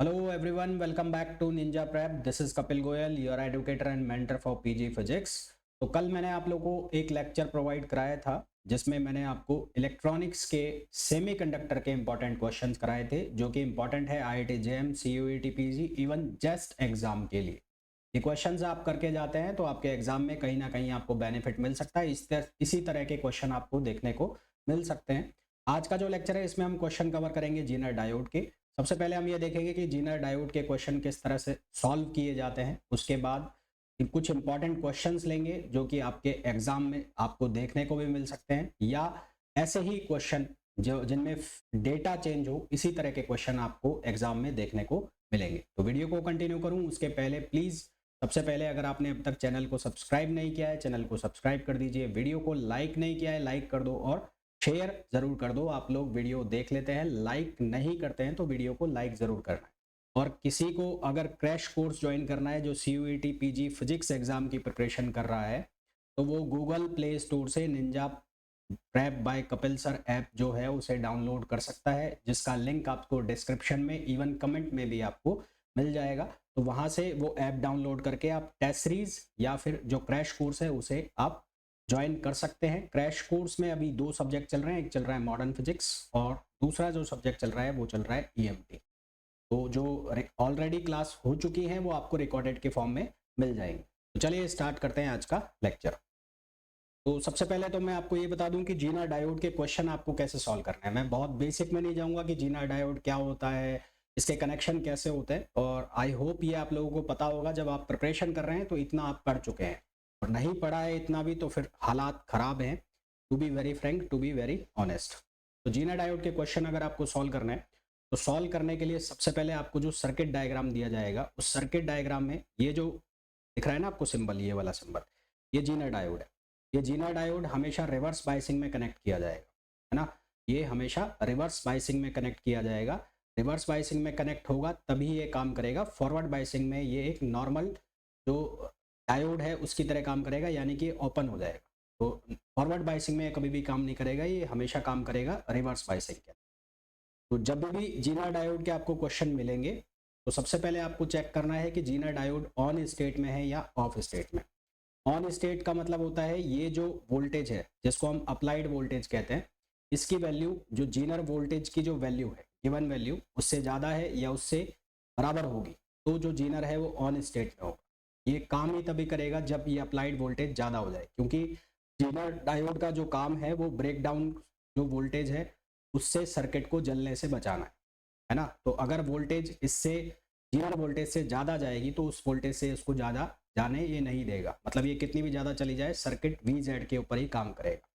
Hello everyone, welcome back to Ninja Prep. This is Kapil Goyal, your educator and mentor for PG Physics. तो कल मैंने आप लोगों को एक लेक्चर प्रोवाइड कराया था जिसमें मैंने आपको इलेक्ट्रॉनिक्स के सेमीकंडक्टर के इंपॉर्टेंट क्वेश्चंस कराए थे जो कि इंपॉर्टेंट है IIT JEM, CUET PG, even just exam के लिए। ये क्वेश्चंस आप करके जाते हैं तो आपके एग्जाम में कहीं ना कहीं आपको बेनिफिट मिल सकता है। इसी तरह के क्वेश्चन आपको देखने को मिल सकते हैं। आज का जो लेक्चर है इसमें हम क्वेश्चन कवर करेंगे जीनर डायोड के। सबसे पहले हम ये देखेंगे कि जीनर डायोड के क्वेश्चन किस तरह से सॉल्व किए जाते हैं। उसके बाद कुछ इंपॉर्टेंट क्वेश्चंस लेंगे जो कि आपके एग्जाम में आपको देखने को भी मिल सकते हैं, या ऐसे ही क्वेश्चन जो जिनमें डेटा चेंज हो, इसी तरह के क्वेश्चन आपको एग्जाम में देखने को मिलेंगे। तो वीडियो को कंटिन्यू करूं उसके पहले प्लीज सबसे पहले अगर आपने अब तक चैनल को सब्सक्राइब नहीं किया है, चैनल को सब्सक्राइब कर दीजिए। वीडियो को लाइक नहीं किया है, लाइक कर दो और शेयर जरूर कर दो। आप लोग वीडियो देख लेते हैं, लाइक नहीं करते हैं, तो वीडियो को लाइक जरूर करना है। और किसी को अगर क्रैश कोर्स ज्वाइन करना है जो CUET PG फिजिक्स एग्जाम की प्रिपरेशन कर रहा है, तो वो गूगल प्ले स्टोर से ninja prep by Kapil sir app जो है उसे डाउनलोड कर सकता है, जिसका लिंक आपको डिस्क्रिप्शन में इवन कमेंट में भी आपको मिल जाएगा। तो वहां से वो ऐप डाउनलोड करके आप टेस्ट सीरीज या फिर जो क्रैश कोर्स है उसे आप ज्वाइन कर सकते हैं। क्रैश कोर्स में अभी दो सब्जेक्ट चल रहे हैं, एक चल रहा है मॉडर्न फिजिक्स और दूसरा जो सब्जेक्ट चल रहा है वो चल रहा है EMT। तो जो ऑलरेडी क्लास हो चुकी है वो आपको रिकॉर्डेड के फॉर्म में मिल जाएंगे। तो चलिए स्टार्ट करते हैं आज का लेक्चर। तो सबसे पहले तो मैं आपको ये बता दूं कि जीनर डायोड के क्वेश्चन आपको कैसे सॉल्व करना है। मैं बहुत बेसिक में नहीं जाऊंगा कि जीनर डायोड क्या होता है, इसके कनेक्शन कैसे होते हैं, और आई होप ये आप लोगों को पता होगा। जब आप प्रिपरेशन कर रहे हैं तो इतना आप पढ़ चुके हैं, और नहीं पढ़ा है इतना भी तो फिर हालात खराब हैं। To be very frank, to be very honest. तो जीनर डायोड के क्वेश्चन अगर आपको सॉल्व करना है तो सॉल्व करने के लिए सबसे पहले आपको जो सर्किट डायग्राम दिया जाएगा, उस सर्किट डायग्राम में ये जो दिख रहा है ना आपको सिंबल, ये वाला सिंबल, ये जीनर डायोड है। ये जीनर डायोड हमेशा रिवर्स बायसिंग में कनेक्ट किया जाएगा, है ना। ये हमेशा रिवर्स बायसिंग में कनेक्ट किया जाएगा। रिवर्स बायसिंग में कनेक्ट होगा तभी ये काम करेगा। फॉरवर्ड बायसिंग में ये एक नॉर्मल जो डायोड है उसकी तरह काम करेगा, यानी कि ओपन हो जाएगा। तो फॉरवर्ड बायसिंग में कभी भी काम नहीं करेगा, ये हमेशा काम करेगा रिवर्स बायसिंग के। तो जब भी जीनर डायोड के आपको क्वेश्चन मिलेंगे तो सबसे पहले आपको चेक करना है कि जीनर डायोड ऑन स्टेट में है या ऑफ स्टेट में। ऑन स्टेट का मतलब होता है ये जो वोल्टेज है जिसको हम अप्लाइड वोल्टेज कहते हैं, इसकी वैल्यू जो जीनर वोल्टेज की जो वैल्यू है, गिवन वैल्यू, उससे ज़्यादा है या उससे बराबर होगी तो जो जीनर है वो ऑन स्टेट में होगा। ये काम ही तभी करेगा जब ये अप्लाइड वोल्टेज ज़्यादा हो जाए, क्योंकि जीनर डायोड का जो काम है वो ब्रेक डाउन जो वोल्टेज है उससे सर्किट को जलने से बचाना है ना। तो अगर वोल्टेज इससे जीनर वोल्टेज से ज़्यादा जाएगी तो उस वोल्टेज से उसको ज़्यादा जाने ये नहीं देगा। मतलब ये कितनी भी ज़्यादा चली जाए सर्किट VZ के ऊपर ही काम करेगा।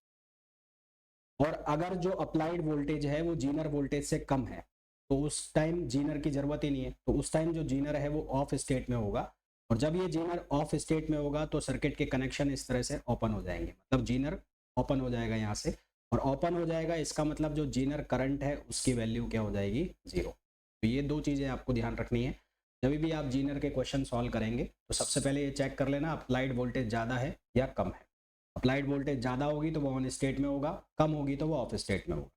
और अगर जो अप्लाइड वोल्टेज है वो जीनर वोल्टेज से कम है तो उस टाइम जीनर की ज़रूरत ही नहीं है। तो उस टाइम जो जीनर है वो ऑफ स्टेट में होगा, और जब ये जीनर ऑफ स्टेट में होगा तो सर्किट के कनेक्शन इस तरह से ओपन हो जाएंगे। मतलब जीनर ओपन हो जाएगा यहाँ से, और ओपन हो जाएगा इसका मतलब जो जीनर करंट है उसकी वैल्यू क्या हो जाएगी, 0। तो ये दो चीज़ें आपको ध्यान रखनी है जब भी आप जीनर के क्वेश्चन सॉल्व करेंगे। तो सबसे पहले ये चेक कर लेना अप्लाइड वोल्टेज ज़्यादा है या कम है। अप्लाइड वोल्टेज ज़्यादा होगी तो वो ऑन स्टेट में होगा, कम होगी तो वो ऑफ स्टेट में होगा।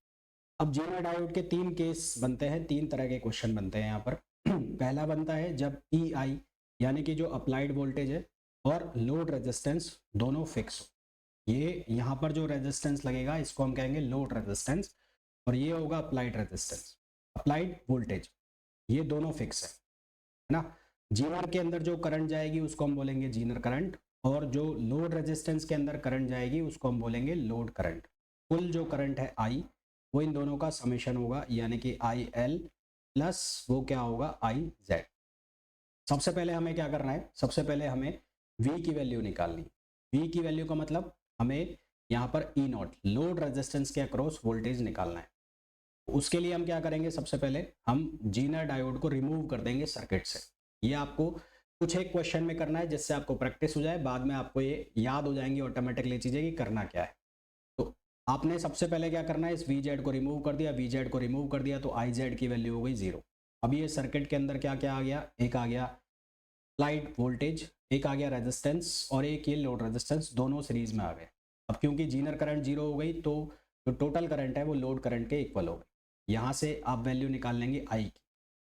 अब जीनर डायोड के तीन केस बनते हैं, तीन तरह के क्वेश्चन बनते हैं यहाँ पर। पहला बनता है जब EI यानी कि जो अप्लाइड वोल्टेज है और लोड रेजिस्टेंस दोनों फिक्स हो। ये यहाँ पर जो रेजिस्टेंस लगेगा इसको हम कहेंगे लोड रेजिस्टेंस, और ये होगा अप्लाइड रेजिस्टेंस, अप्लाइड वोल्टेज, ये दोनों फिक्स है ना। जीनर के अंदर जो करंट जाएगी उसको हम बोलेंगे जीनर करंट, और जो लोड रेजिस्टेंस के अंदर करंट जाएगी उसको हम बोलेंगे लोड करंट। कुल जो करंट है I वो इन दोनों का समेशन होगा, यानी कि IL प्लस वो क्या होगा IZ। सबसे पहले हमें क्या करना है, सबसे पहले हमें V की वैल्यू निकालनी। V की वैल्यू का मतलब हमें यहाँ पर E0 लोड रेजिस्टेंस के अक्रॉस वोल्टेज निकालना है। उसके लिए हम क्या करेंगे, सबसे पहले हम जीनर डायोड को रिमूव कर देंगे सर्किट से। ये आपको कुछ एक क्वेश्चन में करना है जिससे आपको प्रैक्टिस हो जाए, बाद में आपको ये याद हो जाएंगी ऑटोमेटिकली चीजें कि करना क्या है। तो आपने सबसे पहले क्या करना है, इस VZ को रिमूव कर दिया, VZ को रिमूव कर दिया तो IZ की वैल्यू हो गई 0। अब ये सर्किट के अंदर क्या क्या आ गया, एक आ गया अप्लाइड वोल्टेज, एक आ गया रेजिस्टेंस, और एक ये लोड रेजिस्टेंस, दोनों सीरीज में आ गए। अब क्योंकि जीनर करंट 0 हो गई तो जो टोटल करंट है वो लोड करंट के इक्वल हो गई। यहाँ से आप वैल्यू निकाल लेंगे I की।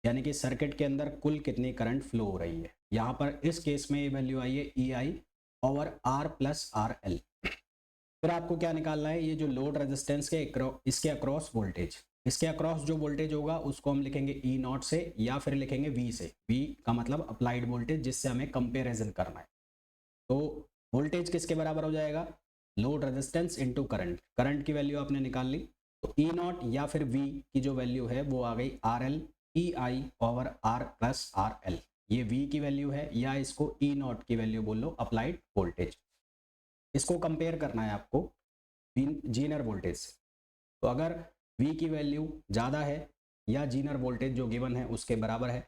यानी कि सर्किट के अंदर कुल कितनी करंट फ्लो हो रही है। यहाँ पर इस केस में ये वैल्यू आई है E I over R plus R L. फिर आपको क्या निकालना है, ये जो लोड रेजिस्टेंस के इसके अक्रॉस वोल्टेज, इसके अक्रॉस जो वोल्टेज होगा उसको हम लिखेंगे ई नॉट से या फिर लिखेंगे वी से। वी का मतलब अप्लाइड वोल्टेज, जिससे हमें कंपेरिजन करना है। तो वोल्टेज किसके बराबर हो जाएगा, load resistance into current. Current की वैल्यू आपने निकाल ली, तो ई नॉट या फिर वी की जो वैल्यू है वो आ गई R L E I over R plus R L. ये वी की वैल्यू है, या इसको ई नॉट की वैल्यू बोल लो, अप्लाइड वोल्टेज। इसको कंपेयर करना है आपको जीनर वोल्टेज से। तो अगर V की वैल्यू ज़्यादा है या जीनर वोल्टेज जो गिवन है उसके बराबर है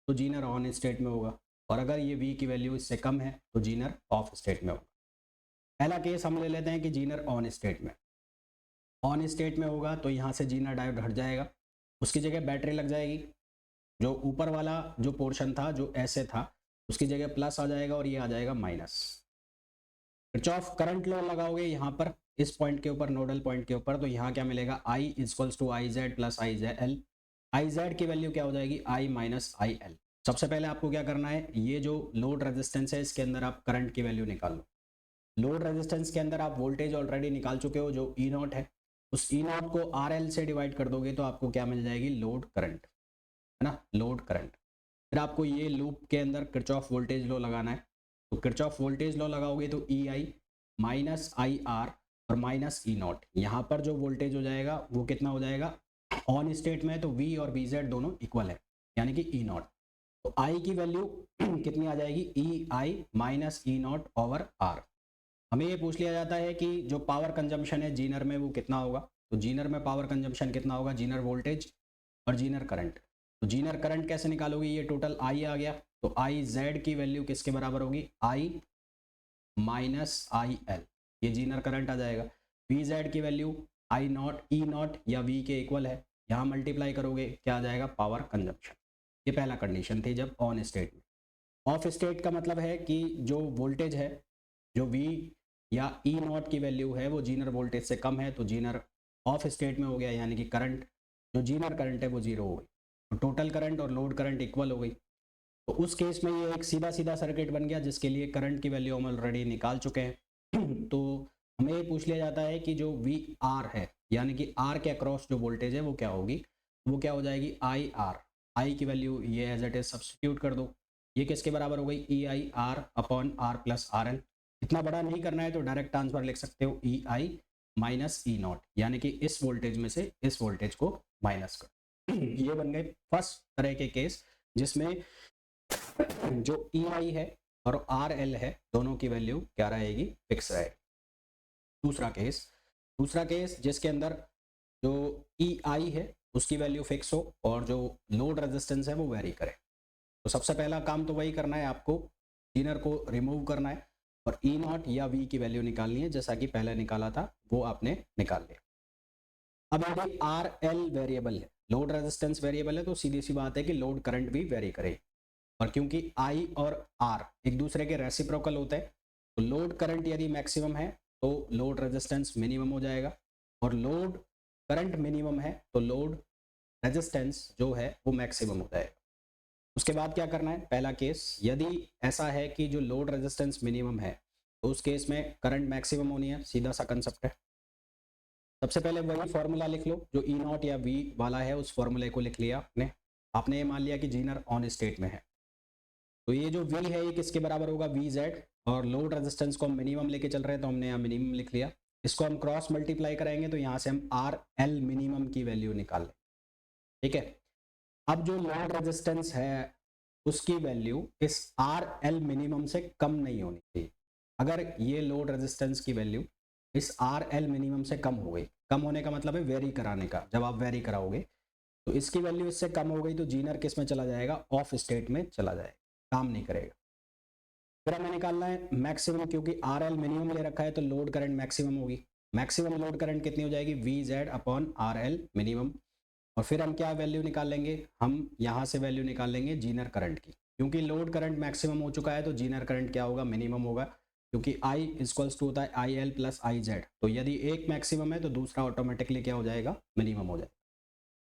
तो जीनर ऑन स्टेट में होगा, और अगर ये V की वैल्यू इससे कम है तो जीनर ऑफ स्टेट में होगा। पहला केस हम ले लेते हैं कि जीनर ऑन स्टेट में। ऑन स्टेट में होगा तो यहाँ से जीनर डायोड हट जाएगा, उसकी जगह बैटरी लग जाएगी। जो ऊपर वाला जो पोर्शन था जो ऐसे था उसकी जगह प्लस आ जाएगा और ये आ जाएगा माइनस। किरचॉफ करंट लॉ लगाओगे यहाँ पर इस पॉइंट के ऊपर, नोडल पॉइंट के ऊपर, तो यहाँ क्या मिलेगा, I equals to I Z plus I Z L. I Z की वैल्यू क्या हो जाएगी, I माइनस आई एल। सबसे पहले आपको क्या करना है, ये जो लोड रेजिस्टेंस है इसके अंदर आप करंट की वैल्यू निकाल लो। लोड रेजिस्टेंस के अंदर आप वोल्टेज ऑलरेडी निकाल चुके हो जो ई नॉट है, उस ई नॉट को आर एल से डिवाइड कर दोगे तो आपको क्या मिल जाएगी, लोड करंट, है ना, लोड करंट। फिर आपको ये लूप के अंदर किरचॉफ वोल्टेज लॉ लगाना है। तो किरचॉफ वोल्टेज लॉ लगाओगे तो ई आई माइनस आई आर और माइनस ई नॉट, यहाँ पर जो वोल्टेज हो जाएगा वो कितना हो जाएगा, ऑन स्टेट में तो वी और वी जेड दोनों इक्वल है यानी कि ई नॉट। तो आई की वैल्यू कितनी आ जाएगी, E I minus E nought over R. हमें ये पूछ लिया जाता है कि जो पावर कंजम्पशन है जीनर में वो कितना होगा। तो जीनर में पावर कंजम्पशन कितना होगा, जीनर वोल्टेज और जीनर करंट। तो जीनर करंट कैसे निकालोगे, ये टोटल आई आ गया, तो आई जेड की वैल्यू किसके बराबर होगी, आई माइनस आई एल, ये जीनर करंट आ जाएगा। वी जेड की value I not E not या वी के इक्वल है, यहाँ मल्टीप्लाई करोगे क्या आ जाएगा, पावर कंजम्पशन। ये पहला कंडीशन थी जब ऑन स्टेट में। ऑफ स्टेट का मतलब है कि जो वोल्टेज है, जो वी या ई नॉट की वैल्यू है वो जीनर वोल्टेज से कम है, तो जीनर ऑफ स्टेट में हो गया, यानी कि करंट जो जीनर करंट है वो जीरो हो गई। तो टोटल करंट और लोड करंट इक्वल हो गई। तो उस केस में ये एक सीधा सीधा सर्किट बन गया जिसके लिए करंट की वैल्यू हम ऑलरेडी निकाल चुके हैं। तो हमें ये पूछ लिया जाता है कि जो वी आर है यानी कि आर के अक्रॉस जो वोल्टेज है वो क्या होगी, वो क्या हो जाएगी, आई आर। आई की वैल्यू ये एज इट इज सब्स्टिट्यूट कर दो, ये किसके बराबर हो गई, E I R upon R plus R L. इतना बड़ा नहीं करना है तो डायरेक्ट आंसर लिख सकते हो, ई आई माइनस ई नॉट, यानी कि इस वोल्टेज में से इस वोल्टेज को माइनस कर। ये बन गए फर्स्ट तरह के केस जिसमें जो ई आई है और आर एल है दोनों की वैल्यू क्या रहेगी, फिक्स रहेगी। दूसरा केस जिसके अंदर जो ई आई है उसकी वैल्यू फिक्स हो और जो लोड रेजिस्टेंस है वो वेरी करे। तो सबसे पहला काम तो वही करना है, आपको जीनर को रिमूव करना है और ई नॉट या वी की वैल्यू निकालनी है, जैसा कि पहले निकाला था वो आपने निकाल लिया। अब यदि आर एल वेरिएबल है, लोड रेजिस्टेंस वेरिएबल है, तो सीधी सी बात है कि लोड करंट भी वेरी करे। और क्योंकि I और R एक दूसरे के रेसिप्रोकल होते हैं, तो लोड करंट यदि मैक्सिमम है तो लोड रेजिस्टेंस मिनिमम हो जाएगा, और लोड करंट मिनिमम है तो लोड रेजिस्टेंस जो है वो मैक्सिमम हो जाएगा। उसके बाद क्या करना है, पहला केस यदि ऐसा है कि जो लोड रेजिस्टेंस मिनिमम है तो उस केस में करंट मैक्सिमम होनी है, सीधा सा कंसेप्ट है। सबसे पहले वही फॉर्मूला लिख लो जो ई नॉट या वी वाला है, उस फॉर्मूले को लिख लिया आपने ये मान लिया कि जीनर ऑन स्टेट में है। तो ये जो V है ये किसके बराबर होगा, वी जेड, और लोड रेजिस्टेंस को हम मिनिमम लेके चल रहे हैं तो हमने यहाँ मिनिमम लिख लिया। इसको हम क्रॉस मल्टीप्लाई कराएंगे तो यहाँ से हम आर एल मिनिमम की वैल्यू निकाल लें, ठीक है। अब जो लोड रेजिस्टेंस है उसकी वैल्यू इस आर एल मिनिमम से कम नहीं होनी चाहिए। अगर ये लोड रेजिस्टेंस की वैल्यू इस आर एल मिनिमम से कम हो गई, कम होने का मतलब है वेरी कराने का, जब आप वेरी कराओगे तो इसकी वैल्यू इससे कम हो गई तो जीनर किस में चला जाएगा, ऑफ स्टेट में चला जाएगा, काम नहीं करेगा। फिर हमें निकालना है मैक्सिमम, क्योंकि आर एल मिनिमम ले रखा है तो लोड करंट मैक्सिमम होगी। मैक्सिमम लोड करंट कितनी हो जाएगी, V Z upon R L minimum. और फिर हम क्या वैल्यू निकाल लेंगे, हम यहाँ से वैल्यू निकाल लेंगे जीनर करंट की, क्योंकि लोड करंट मैक्सिमम हो चुका है तो जीनर करंट क्या होगा, मिनिमम होगा, क्योंकि आई इक्वल्स टू होता है I L plus I Z. तो यदि एक मैक्सिमम है तो दूसरा ऑटोमेटिकली क्या हो जाएगा, मिनिमम हो जाएगा।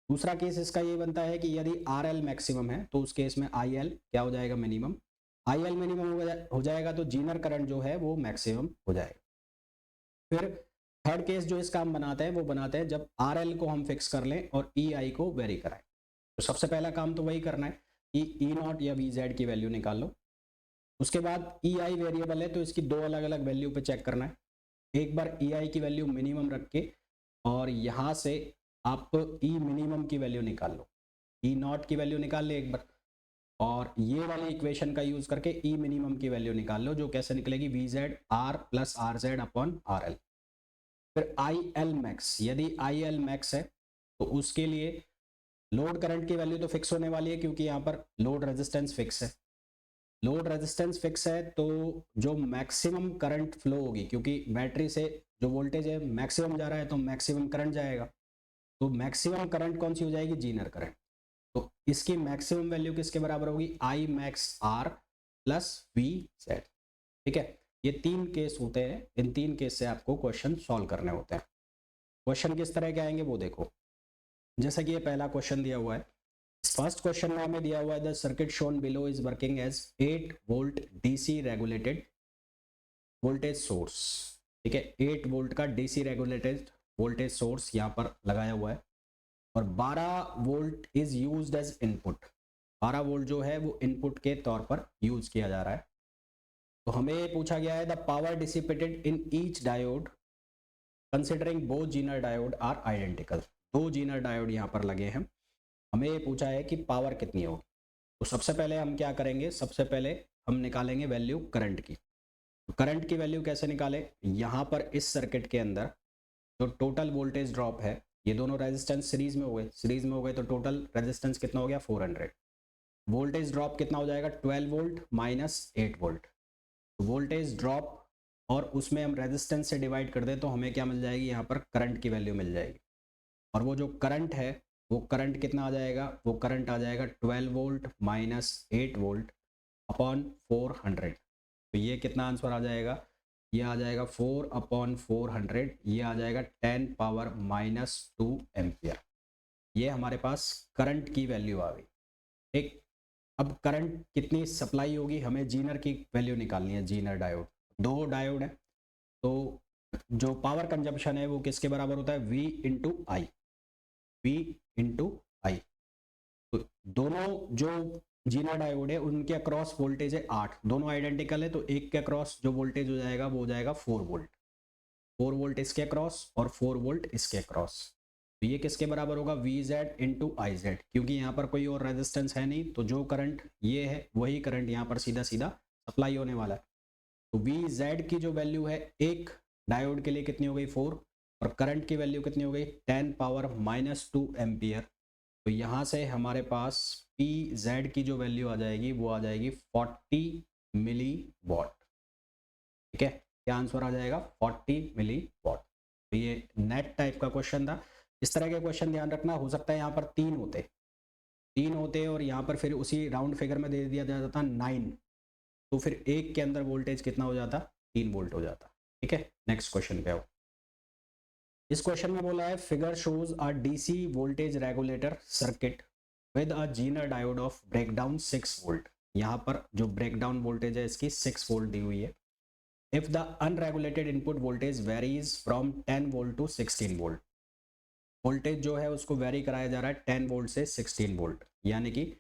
दूसरा केस इसका ये बनता है कि यदि आर एल मैक्सिमम है तो उस केस में आई एल क्या हो जाएगा, मिनिमम। आई एल मिनिमम हो जाएगा तो जीनर करंट जो है वो मैक्सिमम हो जाएगा। फिर थर्ड केस जो इसका हम बनाते हैं वो बनाते हैं जब आर एल को हम फिक्स कर लें और ई आई को वेरी कराएं। तो सबसे पहला काम तो वही करना है कि ई नॉट या वी जेड की वैल्यू निकाल लो। उसके बाद ई आई वेरिएबल है तो इसकी दो अलग अलग वैल्यू पे चेक करना है। एक बार ई आई की वैल्यू मिनिमम रख के और यहाँ से आप ई मिनिमम की वैल्यू निकाल लो, ई नॉट की वैल्यू निकाल ले एक बार, और ये वाले इक्वेशन का यूज करके ई मिनिमम की वैल्यू निकाल लो, जो कैसे निकलेगी, V Z R plus R Z upon R L. फिर आई एल मैक्स, यदि आई एल मैक्स है तो उसके लिए लोड करंट की वैल्यू तो फिक्स होने वाली है क्योंकि यहाँ पर लोड रेजिस्टेंस फिक्स है। लोड रेजिस्टेंस फिक्स है तो जो मैक्सिमम करंट फ्लो होगी, क्योंकि बैटरी से जो वोल्टेज है मैक्सिमम जा रहा है तो मैक्सिमम करंट जाएगा, तो मैक्सिमम करंट कौन सी हो जाएगी, जीनर करंट। तो इसकी मैक्सिमम वैल्यू किसके बराबर होगी, I max R plus V Z. ठीक है, ये तीन केस होते हैं, इन तीन केस से आपको क्वेश्चन सॉल्व करने होते हैं। क्वेश्चन किस तरह के आएंगे वो देखो। जैसा कि ये पहला क्वेश्चन दिया हुआ है, फर्स्ट क्वेश्चन में हमें दिया हुआ है the circuit shown below is working as 8 volt DC regulated voltage source. ठीक है, 8 वोल्ट का डीसी रेगुलेटेड वोल्टेज सोर्स यहाँ पर लगाया हुआ है और 12 volt is used as input. 12 volt जो है वो इनपुट के तौर पर यूज किया जा रहा है। तो हमें पूछा गया है the power dissipated in each diode considering both Zener diode are identical. दो जीनर डायोड यहाँ पर लगे हैं, हमें ये पूछा है कि पावर कितनी होगी। तो सबसे पहले हम क्या करेंगे, सबसे पहले हम निकालेंगे वैल्यू करंट की। तो करंट की वैल्यू कैसे निकाले, यहाँ पर इस सर्किट के अंदर जो टोटल वोल्टेज ड्रॉप है, ये दोनों रेजिस्टेंस सीरीज में हो गए, सीरीज में हो गए तो टोटल रेजिस्टेंस कितना हो गया 400। वोल्टेज ड्रॉप कितना हो जाएगा 12 volt minus 8 volt. Voltage drop और उसमें हम रेजिस्टेंस से डिवाइड कर दें तो हमें क्या मिल जाएगी, यहाँ पर करंट की वैल्यू मिल जाएगी। और वो जो करंट है वो करंट कितना आ जाएगा, वो करंट आ जाएगा 12 वोल्ट माइनस 8 वोल्ट अपॉन 400। तो ये कितना आंसर आ जाएगा, ये आ जाएगा 4 अपॉन 400, ये आ जाएगा 10 पावर माइनस 2 एम्पियर। ये हमारे पास करंट की वैल्यू आ गई। ठीक, अब करंट कितनी सप्लाई होगी, हमें जीनर की वैल्यू निकालनी है, जीनर डायोड, दो डायोड है तो जो पावर कंजप्शन है वो किसके बराबर होता है, V इंटू आई, V इंटू आई। तो दोनों जो जीनर डायोड है उनके अक्रॉस वोल्टेज है 8, दोनों आइडेंटिकल है तो एक के अक्रॉस जो वोल्टेज हो जाएगा वो हो जाएगा 4 वोल्ट, 4 वोल्ट इसके अक्रॉस और 4 वोल्ट इसके अक्रॉस। तो ये किसके बराबर होगा, V Z into I Z, क्योंकि यहाँ पर कोई और रेजिस्टेंस है नहीं तो जो करंट ये है वही करंट यहाँ पर सीधा सीधा सप्लाई होने वाला है। तो वी जेड की जो वैल्यू है एक डायोड के लिए कितनी हो गई 4, और करंट की वैल्यू कितनी हो गई 10 पावर माइनस 2 एम्पियर। तो यहाँ से हमारे पास पी जेड की जो वैल्यू आ जाएगी वो आ जाएगी 40 मिली वॉट। ठीक है, क्या आंसर आ जाएगा 40 मिली वॉट। तो ये नेट टाइप का क्वेश्चन था। इस तरह के क्वेश्चन ध्यान रखना, हो सकता है यहाँ पर तीन होते और यहाँ पर फिर उसी राउंड फिगर में दे दिया जाता 9, तो फिर एक के अंदर वोल्टेज कितना हो जाता, 3 वोल्ट हो जाता। ठीक है, नेक्स्ट क्वेश्चन पे आओ। इस क्वेश्चन में बोला है figure shows a DC voltage regulator circuit with a Zener diode off breakdown 6 volt. यहाँ पर जो ब्रेकडाउन वोल्टेज है इसकी 6 वोल्ट दी हुई है। If the unregulated input voltage varies from 10 volt to 16 volt, voltage जो है उसको वेरी कराया जा रहा है 10 वोल्ट से 16 वोल्ट, यानी कि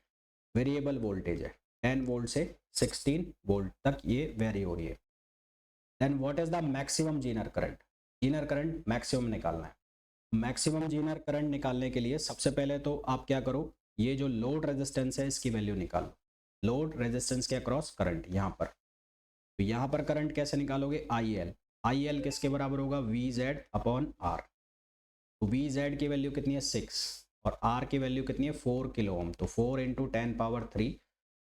वेरिएबल वोल्टेज है, 10 वोल्ट से 16 वोल्ट तक ये वेरी हो रही है। Then what is the maximum Zener current, Zener current maximum निकालना है। मैक्सिमम जीनर करंट निकालने के लिए सबसे पहले तो आप क्या करो, ये जो लोड रेजिस्टेंस है इसकी वैल्यू निकालो, लोड रेजिस्टेंस के अक्रॉस करंट यहाँ पर। तो यहाँ पर करंट कैसे निकालोगे, आई एल, आई एल किसके बराबर होगा, वी जेड अपॉन आर। तो वी जेड की वैल्यू कितनी है 6 और आर की वैल्यू कितनी है 4 किलो ओम, तो 4 इंटू 10 पावर 3।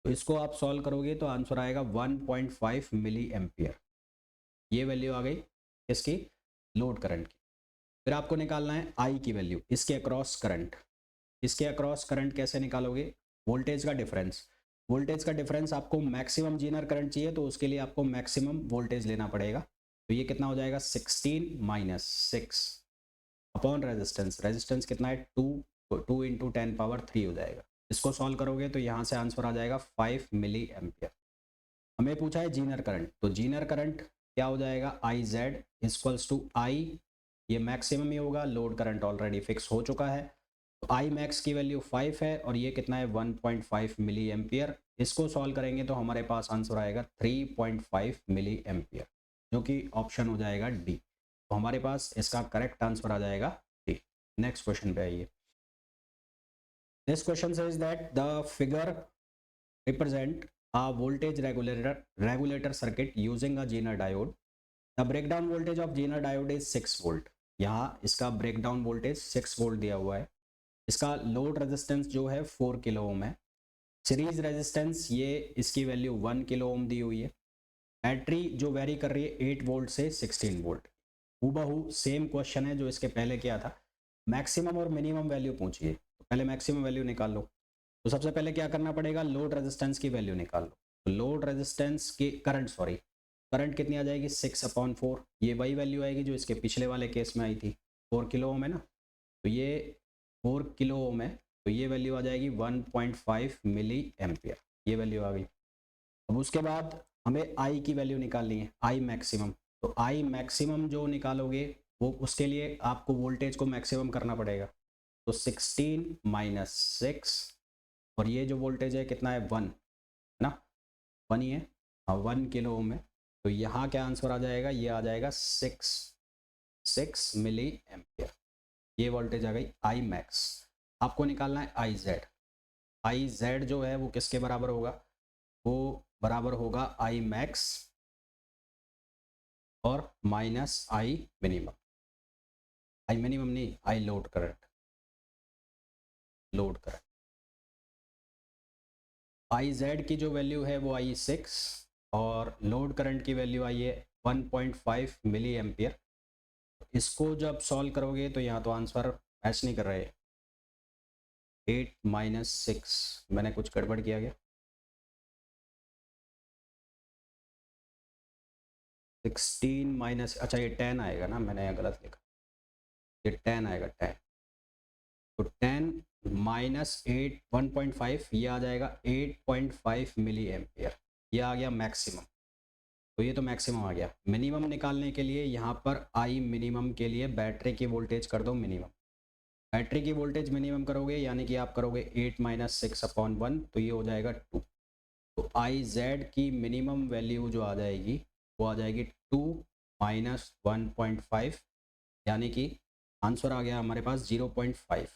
तो इसको आप सॉल्व करोगे तो आंसर आएगा 1.5 मिली एम्पियर। ये वैल्यू आ गई इसकी लोड करंट की। फिर आपको निकालना है आई की वैल्यू, इसके अक्रॉस करंट, इसके अक्रॉस करंट कैसे निकालोगे, वोल्टेज का डिफरेंस, वोल्टेज का डिफरेंस आपको मैक्सिमम जीनर करंट चाहिए तो उसके लिए आपको मैक्सिमम वोल्टेज लेना पड़ेगा। तो ये कितना हो जाएगा 16 माइनस 6 अपॉन रेजिस्टेंस, रेजिस्टेंस कितना है 2 2 इंटू 10⁻³ हो जाएगा। इसको सॉल्व करोगे तो यहाँ से आंसर आ जाएगा 5 मिली एम्पियर। हमें पूछा है जीनर करंट, तो जीनर करंट क्या हो जाएगा, आई जेड इक्वल्स टू आई, ये मैक्सिमम ही होगा, लोड करंट ऑलरेडी फिक्स हो चुका है, तो आई मैक्स की वैल्यू 5 है और ये कितना है 1.5 मिली एम्पियर। इसको सॉल्व करेंगे तो हमारे पास आंसर आएगा 3.5 मिली एम्पियर, जो कि ऑप्शन हो जाएगा डी। तो हमारे पास इसका करेक्ट आंसर आ जाएगा डी। नेक्स्ट क्वेश्चन पे आइए। This question says that the figure represent a voltage regulator circuit using a Zener diode. The breakdown voltage of Zener diode is 6 volt. यहाँ इसका ब्रेकडाउन वोल्टेज 6 वोल्ट दिया हुआ है। इसका load resistance जो है 4 किलो ओम है। सीरीज रेजिस्टेंस ये इसकी वैल्यू 1 किलो ओम दी हुई है। बैटरी जो वेरी कर रही है 8 वोल्ट से 16 वोल्ट। हूबहू सेम क्वेश्चन है जो इसके पहले किया था। मैक्सिमम और मिनिमम वैल्यू पूछिए, तो पहले मैक्सिमम वैल्यू निकाल लो। तो सबसे पहले क्या करना पड़ेगा, लोड रेजिस्टेंस की वैल्यू निकाल लो। तो लोड रेजिस्टेंस की करंट कितनी आ जाएगी 6/4, ये वही वैल्यू आएगी जो इसके पिछले वाले केस में आई थी, 4 किलो ओम है ना, तो ये 4 किलो ओम है, तो ये वैल्यू आ जाएगी 1.5 मिली एम्पियर, ये वैल्यू आ गई। अब उसके बाद हमें आई की वैल्यू निकालनी है, आई मैक्सिमम। तो आई मैक्सिमम जो निकालोगे वो उसके लिए आपको वोल्टेज को मैक्सिमम करना पड़ेगा, तो 16 माइनस 6, और ये जो वोल्टेज है कितना है 1 ना, 1 ही है, हाँ 1 किलो ओम है। तो यहाँ क्या आंसर आ जाएगा, ये आ जाएगा 6 मिली एम्पियर। ये वोल्टेज आ गई आई मैक्स। आपको निकालना है आई जेड। आई जेड जो है वो किसके बराबर होगा, वो बराबर होगा आई मैक्स और minus I minimum. I minimum नहीं, I load current, load current. I Z की जो वैल्यू है वो आई 6 और लोड करंट की वैल्यू आई है 1.5 मिली एम्पियर। इसको जब सॉल्व करोगे तो यहाँ तो आंसर मैच नहीं कर रहे, 8 माइनस 6, मैंने कुछ गड़बड़ किया गया, 16 माइनस, अच्छा ये 10 आएगा ना, मैंने यहाँ गलत लिखा, ये 10 आएगा 10, तो 10 माइनस 8 1.5, ये आ जाएगा 8.5 मिली एम्पियर, ये आ गया मैक्सिमम। तो ये तो मैक्सिमम आ गया। मिनिमम निकालने के लिए यहाँ पर आई मिनिमम के लिए बैटरी की वोल्टेज कर दो मिनिमम। बैटरी की वोल्टेज मिनिमम करोगे यानी कि आप करोगे 8 माइनस 6/1, तो ये हो जाएगा 2। तो आई जेड की मिनिमम वैल्यू जो आ जाएगी वो आ जाएगी 2 माइनस 1.5, यानी कि आंसर आ गया हमारे पास 0.5।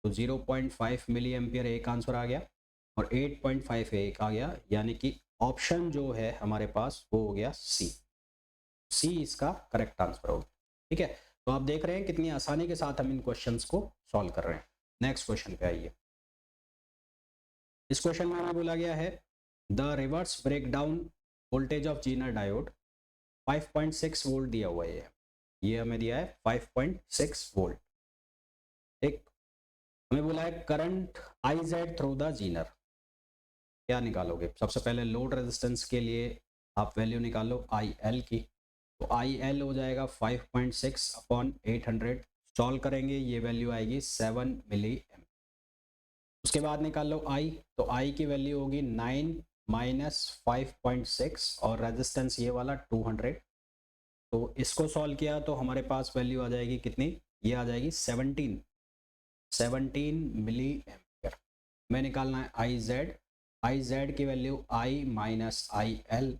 तो 0.5 मिली एम्पियर एक आंसर आ गया और 8.5 एक आ गया, यानी कि ऑप्शन जो है हमारे पास वो हो गया सी इसका करेक्ट आंसर होगा। ठीक है, तो आप देख रहे हैं कितनी आसानी के साथ हम इन क्वेश्चंस को सॉल्व कर रहे हैं। नेक्स्ट क्वेश्चन पे आइए। इस क्वेश्चन में हमें बोला गया है the reverse breakdown voltage of Zener diode 5.6 volt दिया हुआ है, ये हमें दिया है 5.6 वोल्ट। एक हमें बोला है current I Z through the Zener, क्या निकालोगे, सबसे पहले लोड रेजिस्टेंस के लिए आप वैल्यू निकालो आई एल की, तो आई एल हो जाएगा 5.6/800, सॉल्व करेंगे ये वैल्यू आएगी 7 मिली एम। उसके बाद निकाल लो आई, तो आई की वैल्यू होगी 9 माइनस 5.6 और रेजिस्टेंस ये वाला 200, तो इसको सॉल्व किया तो हमारे पास वैल्यू आ जाएगी कितनी, ये आ जाएगी 17 मिली एम्पियर। मैं निकालना है आई जेड की value I minus I L,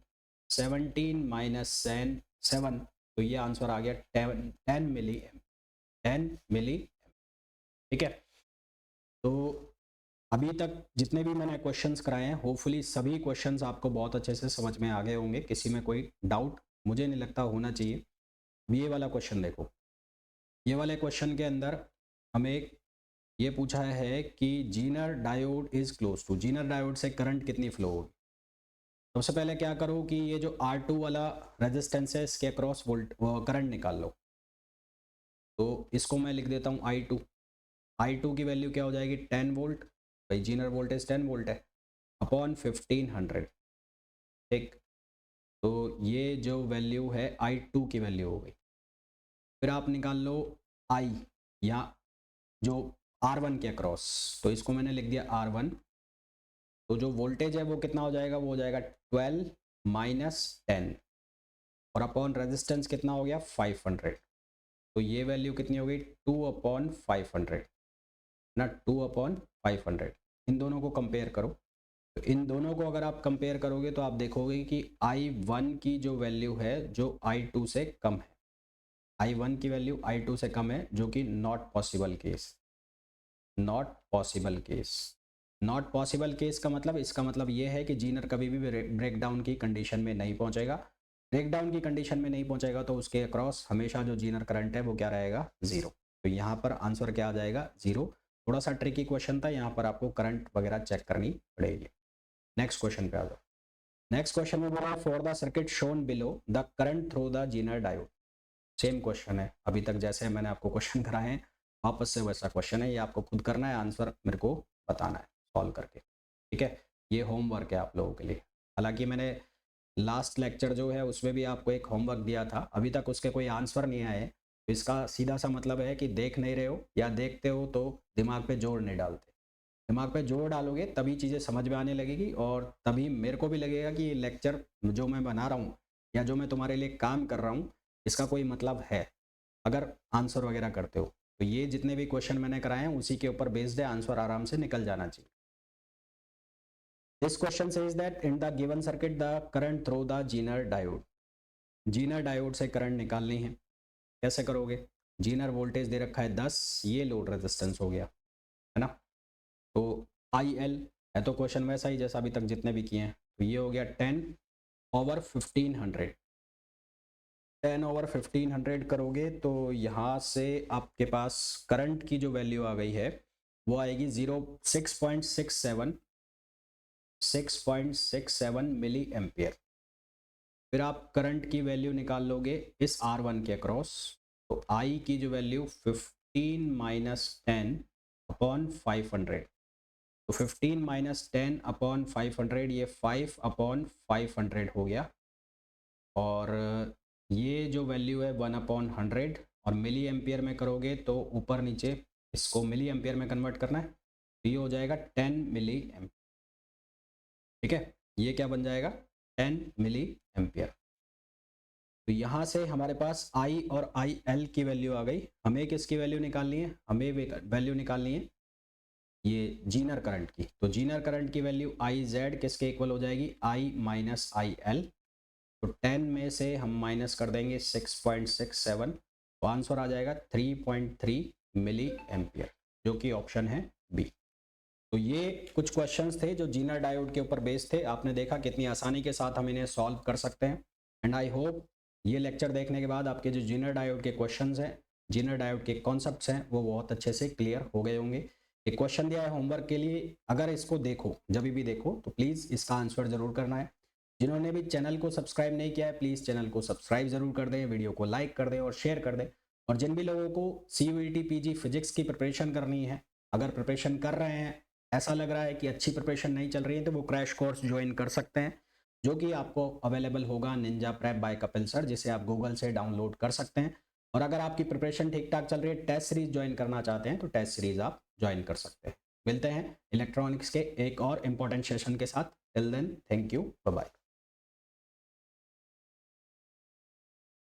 17 minus 7, तो ये आंसर आ गया 10 मिली। ठीक है, तो अभी तक जितने भी मैंने क्वेश्चंस कराए हैं होपफुली सभी क्वेश्चंस आपको बहुत अच्छे से समझ में आ गए होंगे, किसी में कोई डाउट मुझे नहीं लगता होना चाहिए। ये वाला क्वेश्चन देखो, ये वाले क्वेश्चन के अंदर हमें ये पूछा है कि Zener diode is close to, Zener diode से करंट कितनी फ्लो होगी। सबसे पहले क्या करो कि ये जो R2 वाला रेजिस्टेंस है इसके अक्रॉस वोल्ट करंट निकाल लो, तो इसको मैं लिख देता हूँ I2 की वैल्यू क्या हो जाएगी 10 वोल्ट, भाई जीनर वोल्टेज 10 वोल्ट है, अपॉन 1500। ठीक, तो ये जो वैल्यू है I2 की वैल्यू हो गई। फिर आप निकाल लो I, या जो R1 के अक्रॉस, तो इसको मैंने लिख दिया R1। तो जो वोल्टेज है वो कितना हो जाएगा, वो हो जाएगा 12 माइनस 10 और अपॉन रेजिस्टेंस कितना हो गया 500। तो ये वैल्यू कितनी हो गई 2/500 ना, 2/500। इन दोनों को कंपेयर करो, तो इन दोनों को अगर आप कंपेयर करोगे तो आप देखोगे कि I1 की जो वैल्यू है जो I2 से कम है, I1 की वैल्यू I2 से कम है, जो कि not possible case. Not possible case, not possible case का मतलब, इसका मतलब ये है कि जीनर कभी भी ब्रेकडाउन की कंडीशन में नहीं पहुंचेगा। ब्रेकडाउन की कंडीशन में नहीं पहुंचेगा तो उसके अक्रॉस हमेशा जो जीनर करंट है वो क्या रहेगा, जीरो। तो यहाँ पर आंसर क्या आ जाएगा, जीरो। थोड़ा सा ट्रिकी क्वेश्चन था, यहाँ पर आपको करंट वगैरह चेक करनी पड़ेगी। नेक्स्ट क्वेश्चन पे आ जाओ। नेक्स्ट क्वेश्चन में बोला for the circuit shown below the current through the Zener diode. Same question है, अभी तक जैसे मैंने आपको क्वेश्चन कराए हैं वापस से वैसा क्वेश्चन है, ये आपको खुद करना है, आंसर मेरे को बताना है सॉल्व करके, ठीक है। ये होमवर्क है आप लोगों के लिए। हालांकि मैंने लास्ट लेक्चर जो है उसमें भी आपको एक होमवर्क दिया था, अभी तक उसके कोई आंसर नहीं आए, तो इसका सीधा सा मतलब है कि देख नहीं रहे हो, या देखते हो तो दिमाग पे जोर नहीं डालते। दिमाग पे जोर डालोगे तभी चीज़ें समझ में आने लगेगी, और तभी मेरे को भी लगेगा कि ये लेक्चर जो मैं बना रहा हूँ या जो मैं तुम्हारे लिए काम कर रहा हूँ इसका कोई मतलब है, अगर आंसर वगैरह करते हो। तो ये जितने भी क्वेश्चन मैंने कराए हैं उसी के ऊपर बेस्ड है, आंसर आराम से निकल जाना चाहिए। This question says that in the given circuit the current through the Zener diode. Zener diode से करंट निकालनी है, कैसे करोगे। जीनर वोल्टेज दे रखा है 10, ये लोड रेजिस्टेंस हो गया है ना, तो आई एल है, तो क्वेश्चन वैसा ही जैसा अभी तक जितने भी किए हैं। तो ये हो गया 10/1500। 10/1500 करोगे तो यहाँ से आपके पास करंट की जो वैल्यू आ गई है वो आएगी 6.67 मिली एम्पियर। फिर आप करंट की वैल्यू निकाल लोगे इस R1 के अक्रॉस, तो I की जो वैल्यू 15 माइनस 10/500, तो 15 माइनस 10/500 ये 5/500 हो गया, और ये जो वैल्यू है 1/100, और मिली एम्पियर में करोगे तो ऊपर नीचे इसको मिली एम्पियर में कन्वर्ट करना है, तो ये हो जाएगा 10 मिली एम्पियर, ठीक है। ये क्या बन जाएगा 10 मिली एम्पियर। तो यहाँ से हमारे पास I और IL की वैल्यू आ गई। हमें किसकी वैल्यू निकालनी है, हमें वैल्यू निकालनी है ये जीनर करंट की। तो जीनर करंट की वैल्यू IZ किसके इक्वल हो जाएगी, I माइनस IL। तो 10 में से हम माइनस कर देंगे 6.67, तो आंसर आ जाएगा 3.3 मिली एम्पियर, जो कि ऑप्शन है बी। तो ये कुछ क्वेश्चंस थे जो जीनर डायोड के ऊपर बेस्ड थे। आपने देखा कितनी आसानी के साथ हम इन्हें सॉल्व कर सकते हैं, एंड आई होप ये लेक्चर देखने के बाद आपके जो जीनर डायोड के क्वेश्चंस हैं, जीनर डायोड के कॉन्सेप्ट्स हैं, वो बहुत अच्छे से क्लियर हो गए होंगे। एक क्वेश्चन दिया है होमवर्क के लिए, अगर इसको देखो, जब भी देखो तो प्लीज़ इसका आंसर जरूर करना है। जिन्होंने भी चैनल को सब्सक्राइब नहीं किया है प्लीज़ चैनल को सब्सक्राइब जरूर कर दें, वीडियो को लाइक कर दें और शेयर कर दें। और जिन भी लोगों को CUET PG फिजिक्स की प्रिपरेशन करनी है, अगर प्रिपरेशन कर रहे हैं, ऐसा लग रहा है कि अच्छी प्रिपरेशन नहीं चल रही है, तो वो क्रैश कोर्स ज्वाइन कर सकते हैं, जो कि आपको अवेलेबल होगा ninja prep by Kapil sir, जिसे आप गूगल से डाउनलोड कर सकते हैं। और अगर आपकी प्रिपरेशन ठीक ठाक चल रही है, टेस्ट सीरीज ज्वाइन करना चाहते हैं, तो टेस्ट सीरीज आप ज्वाइन कर सकते हैं। मिलते हैं इलेक्ट्रॉनिक्स के एक और इम्पोर्टेंट सेशन के साथ। Till then, thank you, bye bye.